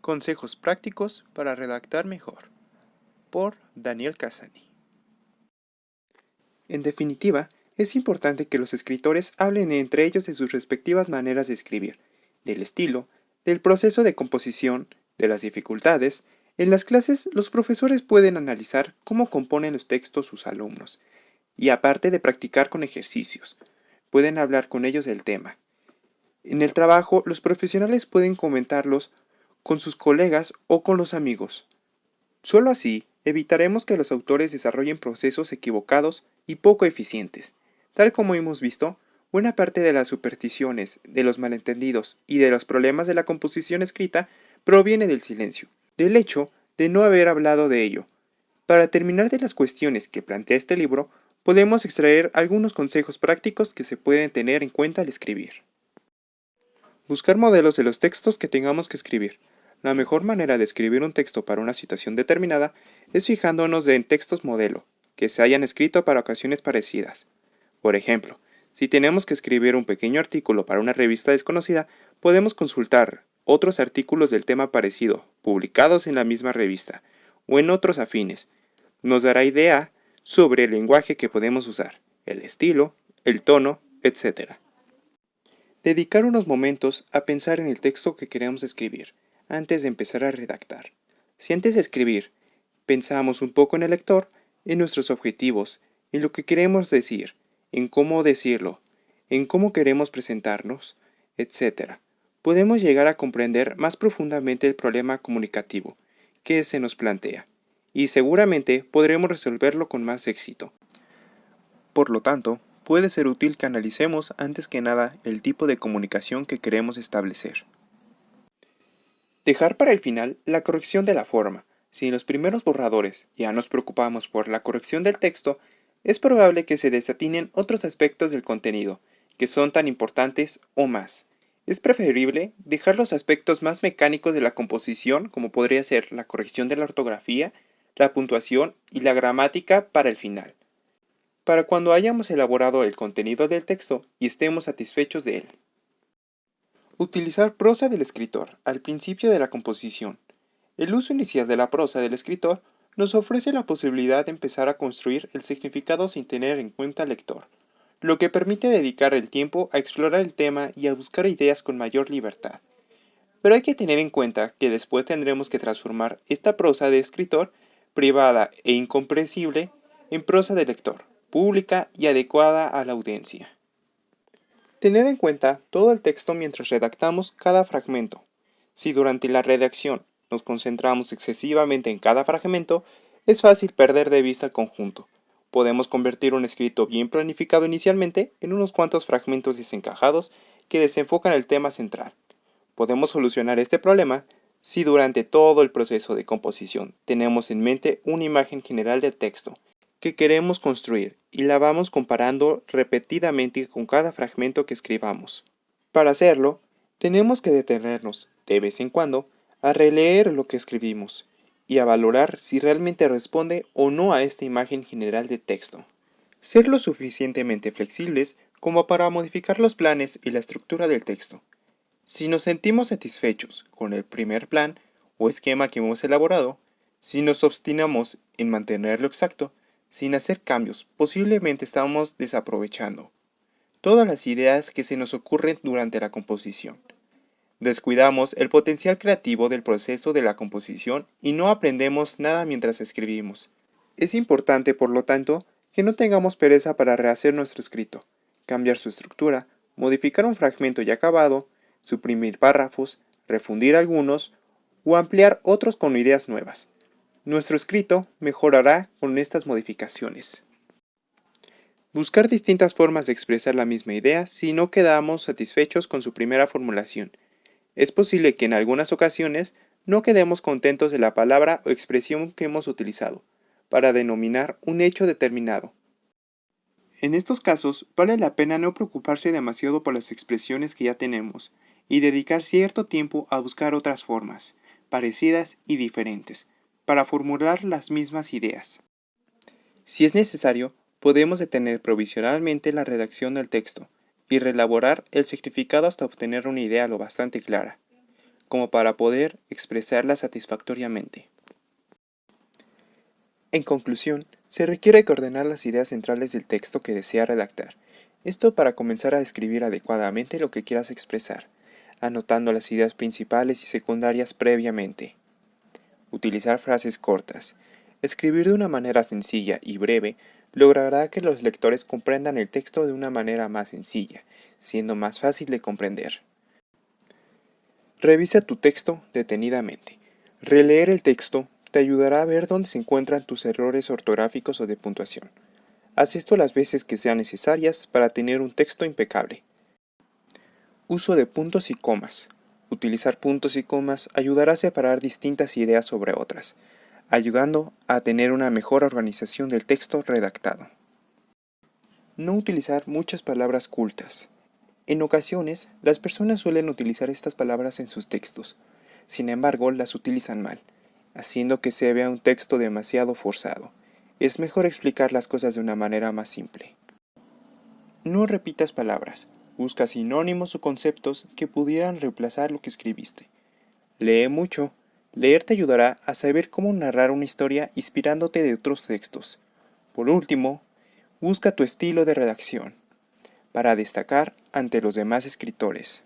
Consejos prácticos para redactar mejor, por Daniel Cassani. En definitiva, es importante que los escritores hablen entre ellos de sus respectivas maneras de escribir, del estilo, del proceso de composición, de las dificultades. En las clases, los profesores pueden analizar cómo componen los textos sus alumnos, y aparte de practicar con ejercicios, pueden hablar con ellos del tema. En el trabajo, los profesionales pueden comentarlos con sus colegas o con los amigos. Solo así evitaremos que los autores desarrollen procesos equivocados y poco eficientes. Tal como hemos visto, buena parte de las supersticiones, de los malentendidos y de los problemas de la composición escrita proviene del silencio, del hecho de no haber hablado de ello. Para terminar de las cuestiones que plantea este libro, podemos extraer algunos consejos prácticos que se pueden tener en cuenta al escribir. Buscar modelos de los textos que tengamos que escribir. La mejor manera de escribir un texto para una situación determinada es fijándonos en textos modelo, que se hayan escrito para ocasiones parecidas. Por ejemplo, si tenemos que escribir un pequeño artículo para una revista desconocida, podemos consultar otros artículos del tema parecido, publicados en la misma revista, o en otros afines. Nos dará idea sobre el lenguaje que podemos usar, el estilo, el tono, etc. Dedicar unos momentos a pensar en el texto que queremos escribir, antes de empezar a redactar. Si antes de escribir pensamos un poco en el lector, en nuestros objetivos, en lo que queremos decir, en cómo decirlo, en cómo queremos presentarnos, etc., podemos llegar a comprender más profundamente el problema comunicativo que se nos plantea, y seguramente podremos resolverlo con más éxito. Por lo tanto, puede ser útil que analicemos antes que nada el tipo de comunicación que queremos establecer. Dejar para el final la corrección de la forma. Si en los primeros borradores ya nos preocupamos por la corrección del texto, es probable que se desatinen otros aspectos del contenido, que son tan importantes o más. Es preferible dejar los aspectos más mecánicos de la composición, como podría ser la corrección de la ortografía, la puntuación y la gramática, para el final, para cuando hayamos elaborado el contenido del texto y estemos satisfechos de él. Utilizar prosa del escritor al principio de la composición. El uso inicial de la prosa del escritor nos ofrece la posibilidad de empezar a construir el significado sin tener en cuenta al lector, lo que permite dedicar el tiempo a explorar el tema y a buscar ideas con mayor libertad. Pero hay que tener en cuenta que después tendremos que transformar esta prosa de escritor, privada e incomprensible, en prosa de lector, pública y adecuada a la audiencia. Tener en cuenta todo el texto mientras redactamos cada fragmento. Si durante la redacción nos concentramos excesivamente en cada fragmento, es fácil perder de vista el conjunto. Podemos convertir un escrito bien planificado inicialmente en unos cuantos fragmentos desencajados que desenfocan el tema central. Podemos solucionar este problema si durante todo el proceso de composición tenemos en mente una imagen general del texto que queremos construir y la vamos comparando repetidamente con cada fragmento que escribamos. Para hacerlo, tenemos que detenernos, de vez en cuando, a releer lo que escribimos y a valorar si realmente responde o no a esta imagen general de texto. Ser lo suficientemente flexibles como para modificar los planes y la estructura del texto. Si nos sentimos satisfechos con el primer plan o esquema que hemos elaborado, si nos obstinamos en mantenerlo exacto, sin hacer cambios, posiblemente estamos desaprovechando todas las ideas que se nos ocurren durante la composición. Descuidamos el potencial creativo del proceso de la composición y no aprendemos nada mientras escribimos. Es importante, por lo tanto, que no tengamos pereza para rehacer nuestro escrito, cambiar su estructura, modificar un fragmento ya acabado, suprimir párrafos, refundir algunos o ampliar otros con ideas nuevas. Nuestro escrito mejorará con estas modificaciones. Buscar distintas formas de expresar la misma idea si no quedamos satisfechos con su primera formulación. Es posible que en algunas ocasiones no quedemos contentos de la palabra o expresión que hemos utilizado para denominar un hecho determinado. En estos casos, vale la pena no preocuparse demasiado por las expresiones que ya tenemos y dedicar cierto tiempo a buscar otras formas, parecidas y diferentes, para formular las mismas ideas. Si es necesario, podemos detener provisionalmente la redacción del texto y reelaborar el significado hasta obtener una idea lo bastante clara. como para poder expresarlas satisfactoriamente. En conclusión, se requiere coordinar las ideas centrales del texto que desea redactar. Esto para comenzar a describir adecuadamente lo que quieras expresar, anotando las ideas principales y secundarias previamente. Utilizar frases cortas. Escribir de una manera sencilla y breve logrará que los lectores comprendan el texto de una manera más sencilla, siendo más fácil de comprender. Revisa tu texto detenidamente. Releer el texto te ayudará a ver dónde se encuentran tus errores ortográficos o de puntuación. Haz esto las veces que sean necesarias para tener un texto impecable. Uso de puntos y comas. Utilizar puntos y comas ayudará a separar distintas ideas sobre otras, ayudando a tener una mejor organización del texto redactado. No utilizar muchas palabras cultas. En ocasiones, las personas suelen utilizar estas palabras en sus textos, sin embargo, las utilizan mal, haciendo que se vea un texto demasiado forzado. Es mejor explicar las cosas de una manera más simple. No repitas palabras, busca sinónimos o conceptos que pudieran reemplazar lo que escribiste. Lee mucho. Leer te ayudará a saber cómo narrar una historia inspirándote de otros textos. Por último, busca tu estilo de redacción para destacar ante los demás escritores.